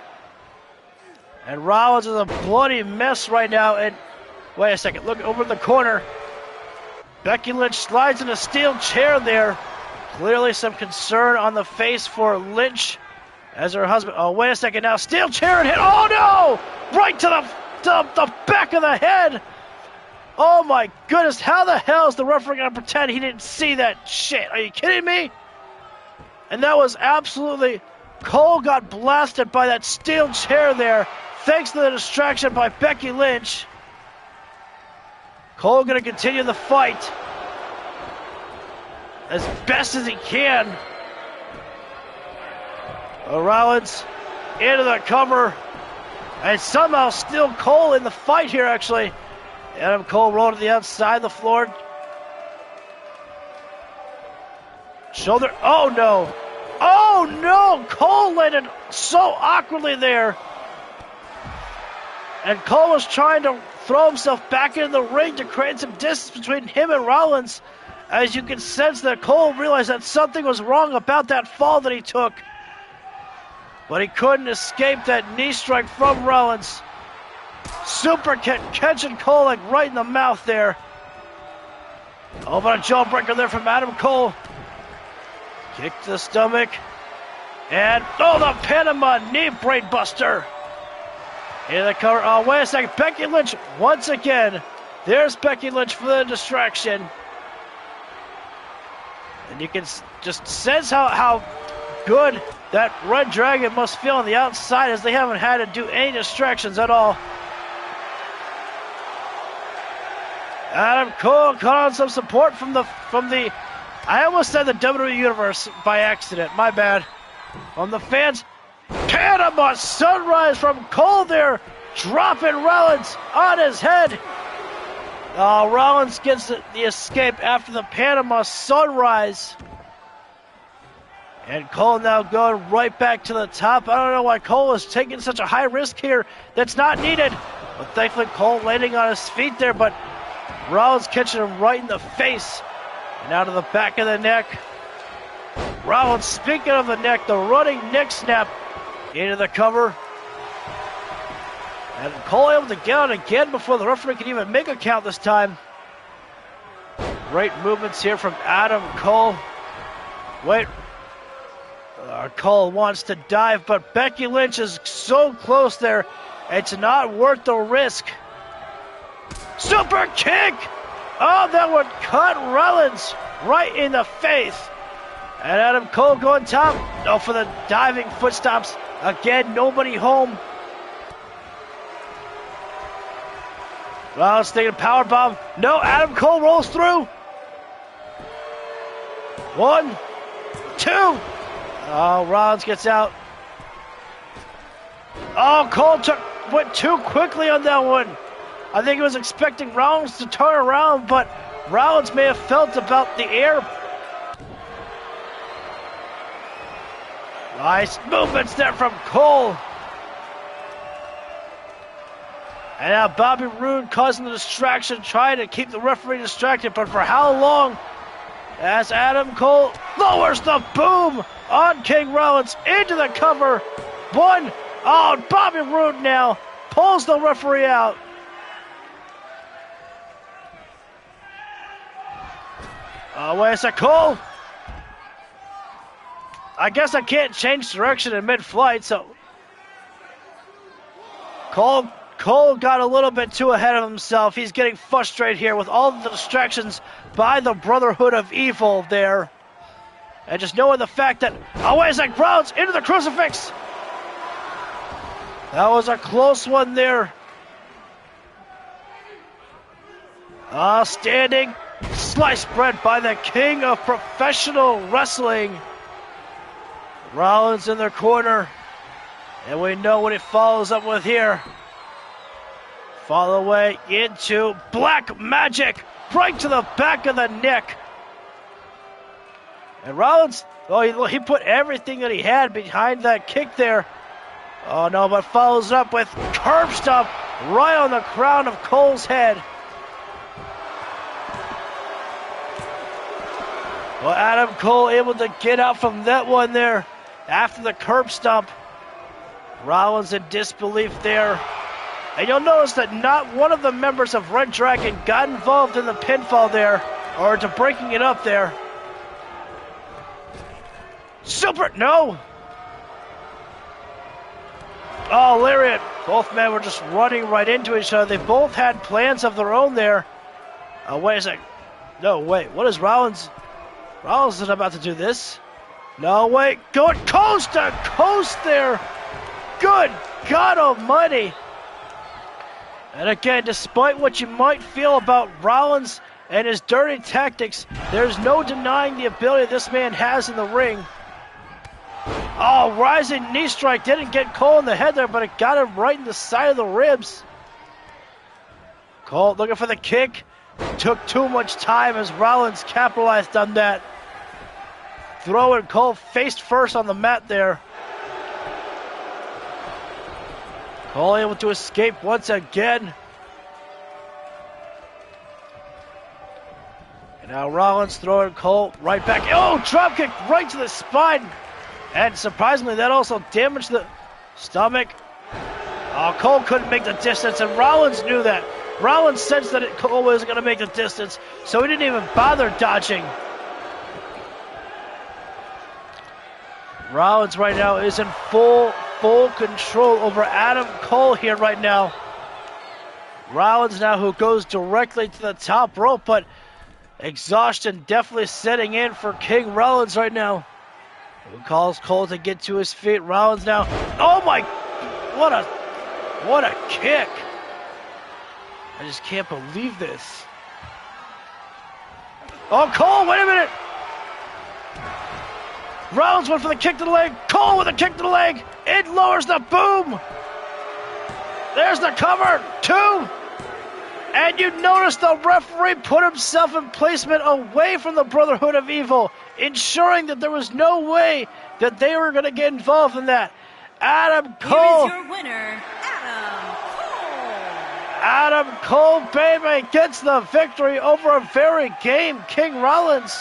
Speaker 1: And Rollins is a bloody mess right now. And wait a second. Look over in the corner. Becky Lynch slides in a steel chair there. Clearly some concern on the face for Lynch as her husband. Oh, wait a second now. Steel chair and hit. Oh, no! Right to the back of the head. Oh, my goodness. How the hell is the referee going to pretend he didn't see that shit? Are you kidding me? And that was absolutely... Cole got blasted by that steel chair there, thanks to the distraction by Becky Lynch. Cole going to continue the fight as best as he can. Rollins into the cover. And somehow still Cole in the fight here, actually. Adam Cole rolled to the outside of the floor. Shoulder. Oh, no. Oh, no. Cole landed so awkwardly there. And Cole was trying to throw himself back into the ring to create some distance between him and Rollins. As you can sense that Cole realized that something was wrong about that fall that he took. But he couldn't escape that knee strike from Rollins. Super kick, catching Cole like right in the mouth there. Oh, but a jawbreaker there from Adam Cole. Kick to the stomach. And, oh, the Panama knee brain buster. Into the cover. Oh, wait a second. Becky Lynch once again. There's Becky Lynch for the distraction. And you can just sense how good that Red Dragon must feel on the outside, as they haven't had to do any distractions at all. Adam Cole caught on some support from the I almost said the WWE Universe by accident. My bad. From the fans. Panama Sunrise from Cole there. Dropping Rollins on his head. Rollins gets the escape after the Panama Sunrise. And Cole now going right back to the top. I don't know why Cole is taking such a high risk here that's not needed. But thankfully Cole landing on his feet there, but Rollins catching him right in the face. And out of the back of the neck. Rollins, speaking of the neck, the running neck snap into the cover. And Cole able to get on again before the referee can even make a count this time. Great movements here from Adam Cole. Wait. Cole wants to dive, but Becky Lynch is so close there. It's not worth the risk. Super kick! Oh, that would cut Rollins right in the face. And Adam Cole going top. Oh, for the diving foot stomps. Again, nobody home. Rollins taking a power bomb. No, Adam Cole rolls through. 1, 2. Oh, Rollins gets out. Oh, Cole went too quickly on that one. I think he was expecting Rollins to turn around, but Rollins may have felt about the air. Nice movements there from Cole. And now Bobby Roode causing the distraction, trying to keep the referee distracted, but for how long? As Adam Cole lowers the boom on King Rollins into the cover. 1. Oh, Bobby Roode now pulls the referee out. Oh, wait a sec, Cole! I guess I can't change direction in mid-flight, so... Cole got a little bit too ahead of himself. He's getting frustrated here with all the distractions by the Brotherhood of Evil there. And just knowing the fact that... Oh, wait a sec, Rollins into the crucifix! That was a close one there. Standing slice bread by the king of professional wrestling. Rollins in their corner. And we know what it follows up with here. Follow away into Black Magic. Right to the back of the neck. And Rollins, he put everything that he had behind that kick there. Oh no, but follows up with curb stomp right on the crown of Cole's head. Well, Adam Cole able to get out from that one there after the curb stomp. Rollins in disbelief there. And you'll notice that not one of the members of Red Dragon got involved in the pinfall there, or to breaking it up there. No! Oh, lariat. Both men were just running right into each other. They both had plans of their own there. Wait a sec. No, wait. What is Rollins? Rollins is about to do this. No, wait. Going coast to coast there. Good God almighty. And again, despite what you might feel about Rollins and his dirty tactics, there's no denying the ability this man has in the ring. Oh, rising knee strike didn't get Cole in the head there, but it got him right in the side of the ribs. Cole looking for the kick. Took too much time as Rollins capitalized on that. Throwing Cole face first on the mat there. Cole able to escape once again. And now Rollins throwing Cole right back. Oh, dropkick right to the spine. And surprisingly, that also damaged the stomach. Oh, Cole couldn't make the distance, and Rollins knew that. Rollins sensed that Cole wasn't going to make the distance, so he didn't even bother dodging. Rollins right now is in full control over Adam Cole here right now. Rollins now who goes directly to the top rope, but exhaustion definitely setting in for King Rollins right now. Who calls Cole to get to his feet. Rollins now. Oh my, what a kick. I just can't believe this. Oh, Cole, wait a minute. Rollins went for the kick to the leg. Cole with a kick to the leg. It lowers the boom. There's the cover. 2. And you notice the referee put himself in placement away from the Brotherhood of Evil, ensuring that there was no way that they were going to get involved in that. Adam Cole.
Speaker 2: Here is your winner, Adam Cole.
Speaker 1: Adam Cole, baby, gets the victory over a very game King Rollins.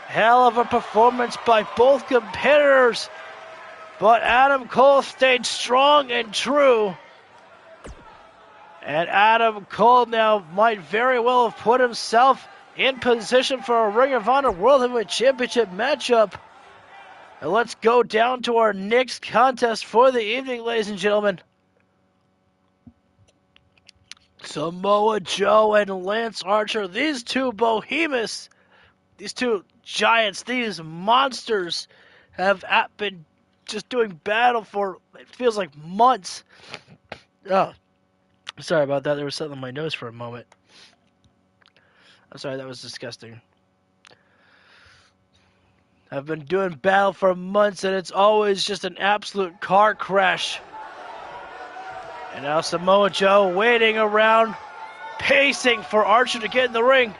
Speaker 1: Hell of a performance by both competitors. But Adam Cole stayed strong and true. And Adam Cole now might very well have put himself in position for a Ring of Honor World Heavyweight Championship matchup. And let's go down to our next contest for the evening, ladies and gentlemen. Samoa Joe and Lance Archer, these two behemoths, these two giants, these monsters have been just doing battle for, it feels like months. Oh, sorry about that. There was something on my nose for a moment. I'm sorry, that was disgusting. I've been doing battle for months, and it's always just an absolute car crash. And now Samoa Joe waiting around, pacing for Archer to get in the ring.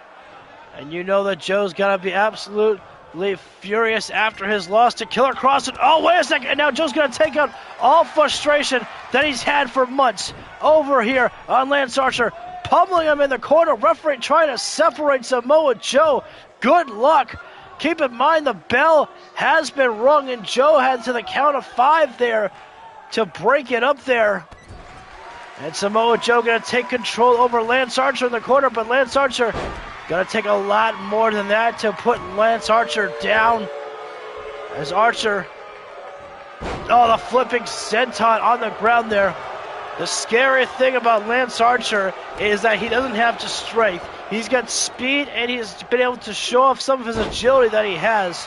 Speaker 1: And you know that Joe's got to be absolutely furious after his loss to Killer Kross. And oh, wait a second. And now Joe's going to take out all frustration that he's had for months over here on Lance Archer, pummeling him in the corner. Referee trying to separate Samoa Joe. Good luck. Keep in mind the bell has been rung, and Joe had to the count of 5 there to break it up there. And Samoa Joe going to take control over Lance Archer in the corner, but Lance Archer Gonna take a lot more than that to put Lance Archer down. As Archer, the flipping senton on the ground there. The scary thing about Lance Archer is that he doesn't have just strength. He's got speed, and he's been able to show off some of his agility that he has.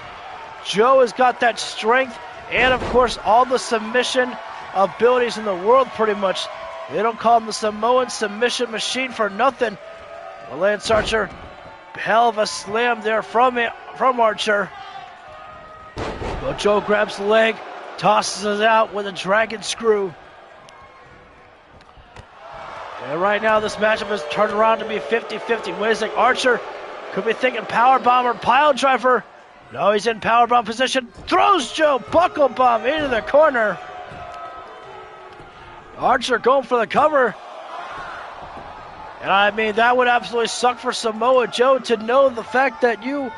Speaker 1: Joe has got that strength and, of course, all the submission abilities in the world pretty much. They don't call him the Samoan submission machine for nothing. Well, Lance Archer, hell of a slam there from Archer. Well, Joe grabs the leg, tosses it out with a dragon screw. And right now this matchup has turned around to be 50-50. Wait a second, Archer could be thinking powerbomb or pile driver. No, he's in powerbomb position. Throws Joe, buckle bomb into the corner. Archer going for the cover. And I mean, that would absolutely suck for Samoa Joe to know the fact that you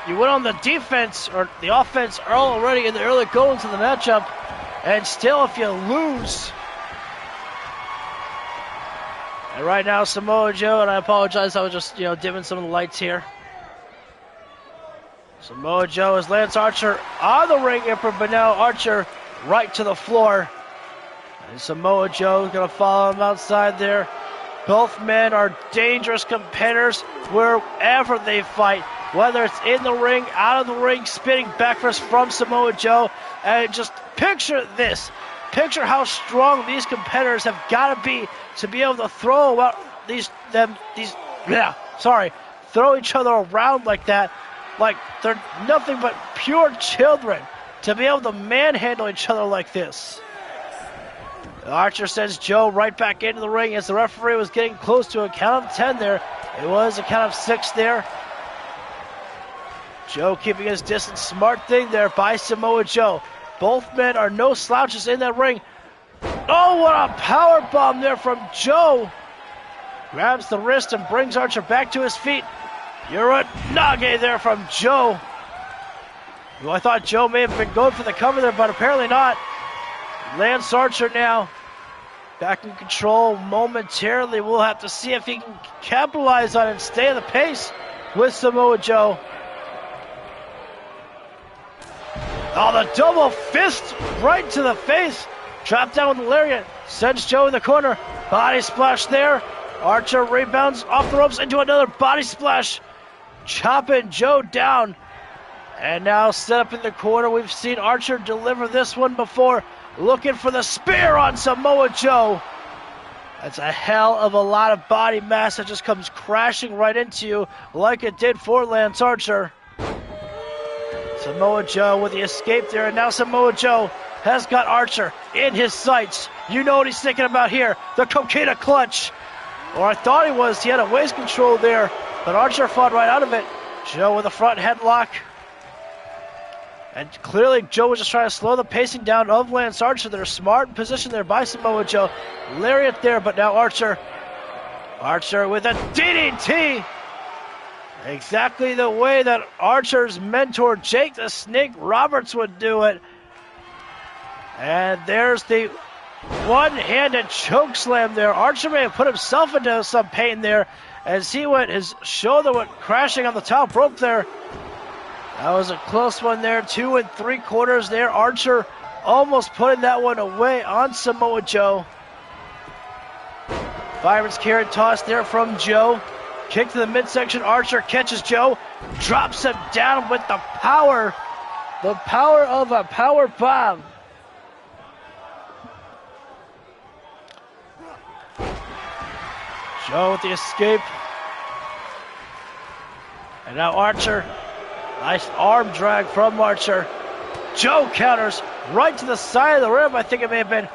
Speaker 1: went on the defense or the offense already in the early goings of the matchup, and still if you lose. And right now Samoa Joe, and I apologize, I was just dimming some of the lights here. Samoa Joe is Lance Archer on the ring apron, but now Archer right to the floor. And Samoa Joe is going to follow him outside there. Both men are dangerous competitors wherever they fight. Whether it's in the ring, out of the ring, spinning backwards from Samoa Joe. And just picture this. Picture how strong these competitors have got to be able to throw throw each other around like that. Like they're nothing but pure children to be able to manhandle each other like this. Archer sends Joe right back into the ring as the referee was getting close to a count of 10 there. It was a count of 6 there. Joe keeping his distance. Smart thing there by Samoa Joe. Both men are no slouches in that ring. Oh, what a power bomb there from Joe. Grabs the wrist and brings Archer back to his feet. Uranage there from Joe. Well, I thought Joe may have been going for the cover there, but apparently not. Lance Archer now back in control momentarily. We'll have to see if he can capitalize on it and stay in the pace with Samoa Joe. Oh, the double fist right to the face. Dropped down with the lariat. Sends Joe in the corner. Body splash there. Archer rebounds off the ropes into another body splash. Chopping Joe down. And now set up in the corner. We've seen Archer deliver this one before. Looking for the spear on Samoa Joe. That's a hell of a lot of body mass that just comes crashing right into you like it did for Lance Archer. Samoa Joe with the escape there, and now Samoa Joe has got Archer in his sights. You know what he's thinking about here, the coquina clutch. Or I thought he was. He had a waist control there, but Archer fought right out of it. Joe with a front headlock. And clearly Joe was just trying to slow the pacing down of Lance Archer. They're smart position there by Samoa Joe. Lariat there, but now Archer. Archer with a DDT. Exactly the way that Archer's mentor Jake the Snake Roberts would do it. And there's the one-handed choke slam there. Archer may have put himself into some pain there as his shoulder went crashing on the top rope there. That was a close one there. 2 3/4 there. Archer almost putting that one away on Samoa Joe. Fireman's carry toss there from Joe. Kick to the midsection. Archer catches Joe. Drops him down with the power. The power of a power bomb. Joe with the escape. And now Archer. Nice arm drag from Archer. Joe counters right to the side of the rim. I think it may have been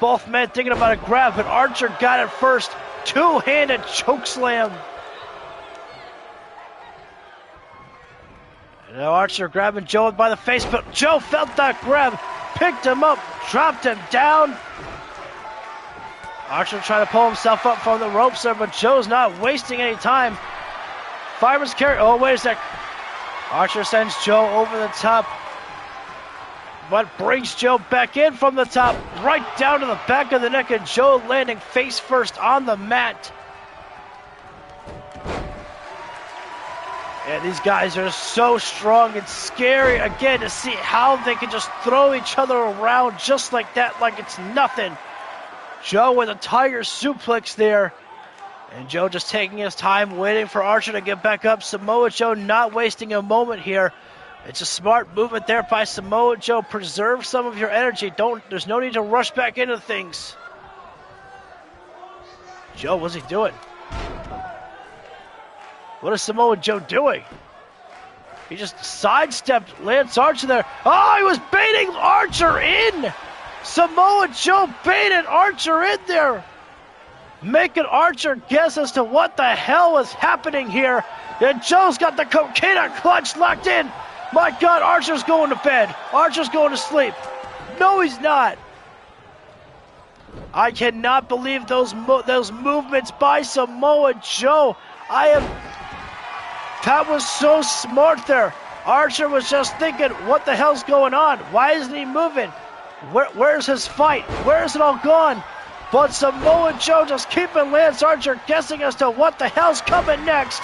Speaker 1: both men thinking about a grab, but Archer got it first. Two-handed choke slam. And now Archer grabbing Joe by the face, but Joe felt that grab, picked him up, dropped him down. Archer trying to pull himself up from the ropes there, but Joe's not wasting any time. Fireman's carry. Oh, wait a sec. Archer sends Joe over the top, but brings Joe back in from the top, right down to the back of the neck, and Joe landing face first on the mat. And these guys are so strong and scary, again, to see how they can just throw each other around just like that, like it's nothing. Joe with a tiger suplex there. And Joe just taking his time, waiting for Archer to get back up. Samoa Joe not wasting a moment here. It's a smart movement there by Samoa Joe. Preserve some of your energy. There's no need to rush back into things. Joe, what's he doing? What is Samoa Joe doing? He just sidestepped Lance Archer there. Oh, he was baiting Archer in! Samoa Joe baited Archer in there! Making Archer guess as to what the hell was happening here. And Joe's got the coquina clutch locked in. My God, Archer's going to bed. Archer's going to sleep. No, he's not. I cannot believe those movements by Samoa Joe. That was so smart there. Archer was just thinking, what the hell's going on? Why isn't he moving? Where's his fight? Where is it all gone? But Samoa Joe just keeping Lance Archer guessing as to what the hell's coming next.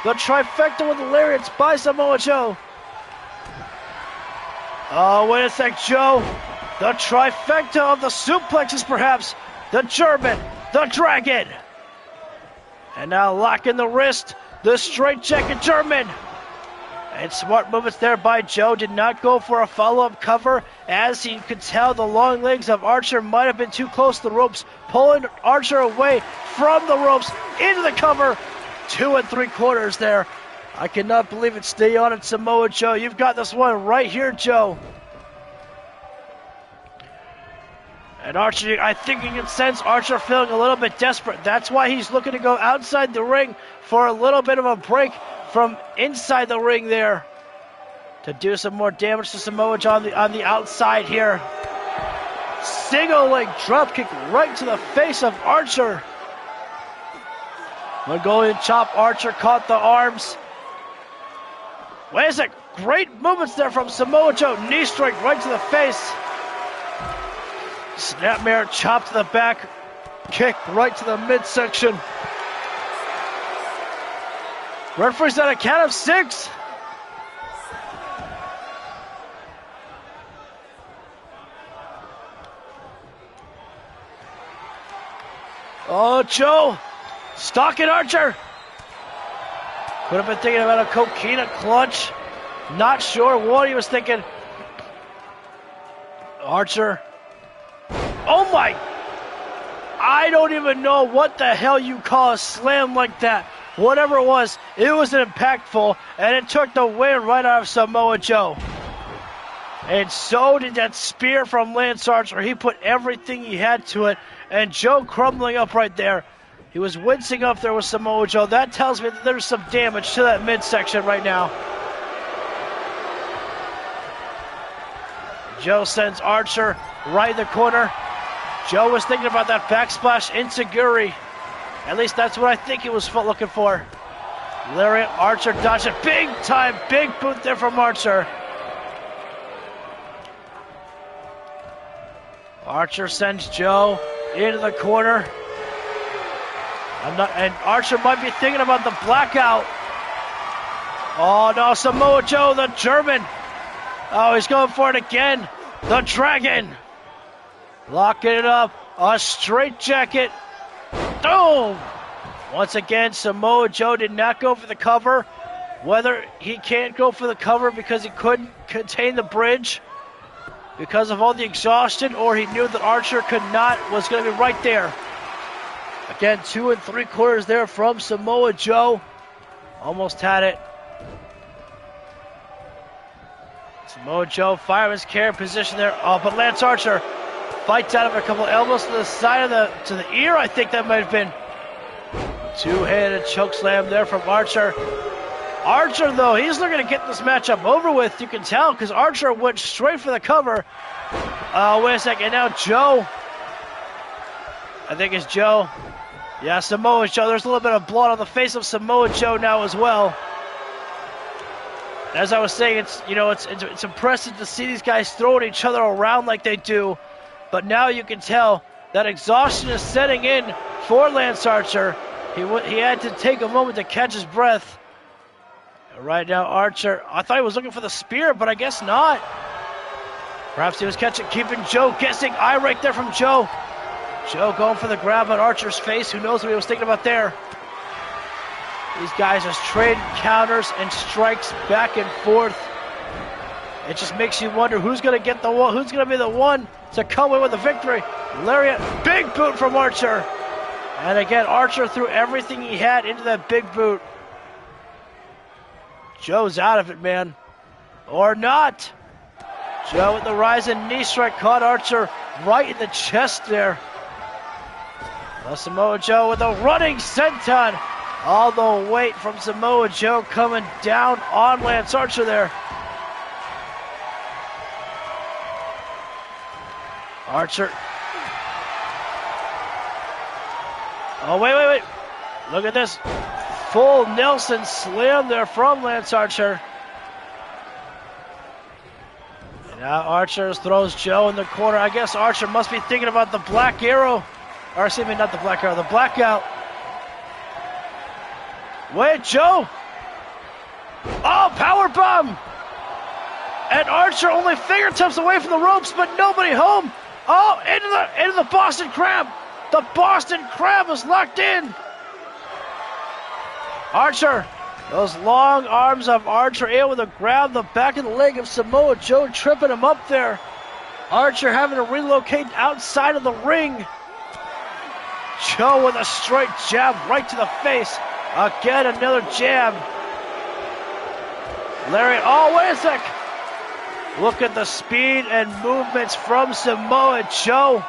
Speaker 1: The trifecta with the lariats by Samoa Joe. Oh, wait a sec, Joe. The trifecta of the suplexes, perhaps. The German, the Dragon. And now locking the wrist, the straight jacket German. And smart movements there by Joe. Did not go for a follow-up cover. As he could tell, the long legs of Archer might have been too close to the ropes. Pulling Archer away from the ropes into the cover. 2 3/4 there. I cannot believe it. Stay on it, Samoa Joe. You've got this one right here, Joe. And Archer, I think you can sense Archer feeling a little bit desperate. That's why he's looking to go outside the ring for a little bit of a break from inside the ring there to do some more damage to Samoa Joe on the outside here. Single leg dropkick right to the face of Archer. Mongolian chop, Archer caught the arms. Wait a sec, great movements there from Samoa Joe. Knee strike right to the face. Snapmare chop to the back. Kick right to the midsection. Referee's at a count of 6. Oh, Joe. Stalking Archer. Could have been thinking about a coquina clutch. Not sure what he was thinking. Archer. Oh my. I don't even know what the hell you call a slam like that. Whatever it was impactful, and it took the wind right out of Samoa Joe. And so did that spear from Lance Archer. He put everything he had to it, and Joe crumbling up right there. He was wincing up there with Samoa Joe. That tells me that there's some damage to that midsection right now. Joe sends Archer right in the corner. Joe was thinking about that backsplash enziguri. At least that's what I think he was looking for. Lariat, Archer dodged it. Big time, big boot there from Archer. Archer sends Joe into the corner. And Archer might be thinking about the blackout. Oh no, Samoa Joe, the German. Oh, he's going for it again. The Dragon. Locking it up. A straight jacket. Boom! Once again, Samoa Joe did not go for the cover. Whether he can't go for the cover because he couldn't contain the bridge because of all the exhaustion, or he knew that Archer was going to be right there. Again, 2 3/4 there from Samoa Joe. Almost had it. Samoa Joe, fireman's carry position there. Oh, but Lance Archer fights out of a couple elbows to the side of to the ear. I think that might have been two-handed choke slam there from Archer. Archer, though, he's looking to get this matchup over with. You can tell because Archer went straight for the cover. Wait a second. Now Joe. I think it's Joe. Yeah, Samoa Joe. There's a little bit of blood on the face of Samoa Joe now as well. As I was saying, it's impressive to see these guys throwing each other around like they do. But now you can tell that exhaustion is setting in for Lance Archer. He had to take a moment to catch his breath. Right now, Archer, I thought he was looking for the spear, but I guess not. Perhaps he was keeping Joe guessing. Eye right there from Joe. Joe going for the grab on Archer's face. Who knows what he was thinking about there? These guys just trade counters and strikes back and forth. It just makes you wonder who's going to get the one, who's going to be the one to come away with the victory. Lariat, big boot from Archer. And again, Archer threw everything he had into that big boot. Joe's out of it, man. Or not. Joe with the rising knee strike caught Archer right in the chest there. Samoa Joe with a running senton. All the weight from Samoa Joe coming down on Lance Archer there. Archer. Oh, wait. Look at this. Full Nelson slam there from Lance Archer. And now Archer throws Joe in the corner. I guess Archer must be thinking about the black arrow. Or excuse me, not the black arrow, the blackout. Wait, Joe. Oh, powerbomb. And Archer only fingertips away from the ropes, but nobody home. Oh, into the Boston Crab. The Boston Crab is locked in. Archer, those long arms of Archer able to grab the back of the leg of Samoa Joe, tripping him up there. Archer having to relocate outside of the ring. Joe with a straight jab right to the face. Again, another jab. Lariat, oh, wait a sec. Look at the speed and movements from Samoa Joe.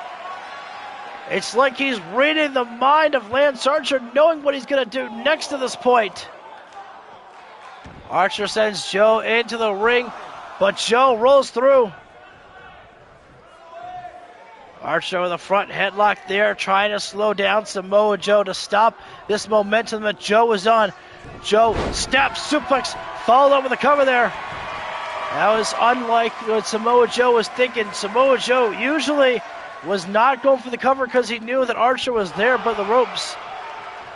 Speaker 1: It's like he's reading the mind of Lance Archer, knowing what he's going to do next to this point. Archer sends Joe into the ring, but Joe rolls through. Archer with a front headlock there, trying to slow down Samoa Joe to stop this momentum that Joe was on. Joe steps, suplex, followed up with a cover there. That was unlike what Samoa Joe was thinking. Samoa Joe usually was not going for the cover because he knew that Archer was there by the ropes.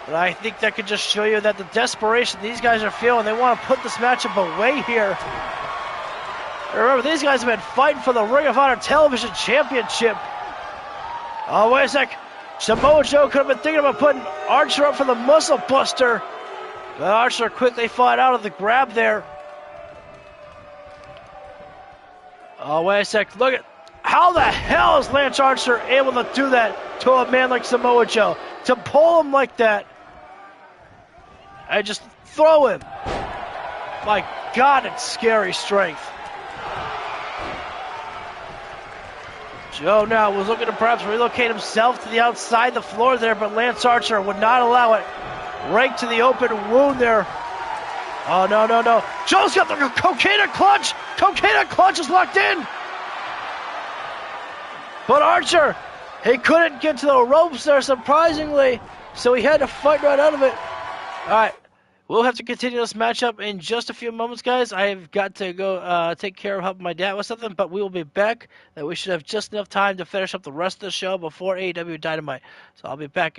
Speaker 1: But I think that could just show you that the desperation these guys are feeling, they want to put this matchup away here. Remember, these guys have been fighting for the Ring of Honor Television Championship. Oh, wait a sec. Samoa Joe could have been thinking about putting Archer up for the Muscle Buster. But Archer quickly fought out of the grab there. Oh, wait a sec. Look at how the hell is Lance Archer able to do that to a man like Samoa Joe? To pull him like that and just throw him. My God, it's scary strength. Joe now was looking to perhaps relocate himself to the outside the floor there, but Lance Archer would not allow it. Right to the open wound there. Oh, no. Joe's got the Coquina Clutch. Coquina Clutch is locked in. But Archer, he couldn't get to the ropes there, surprisingly, so he had to fight right out of it. All right, we'll have to continue this matchup in just a few moments, guys. I've got to go take care of helping my dad with something, but we will be back. We should have just enough time to finish up the rest of the show before AEW Dynamite. So I'll be back in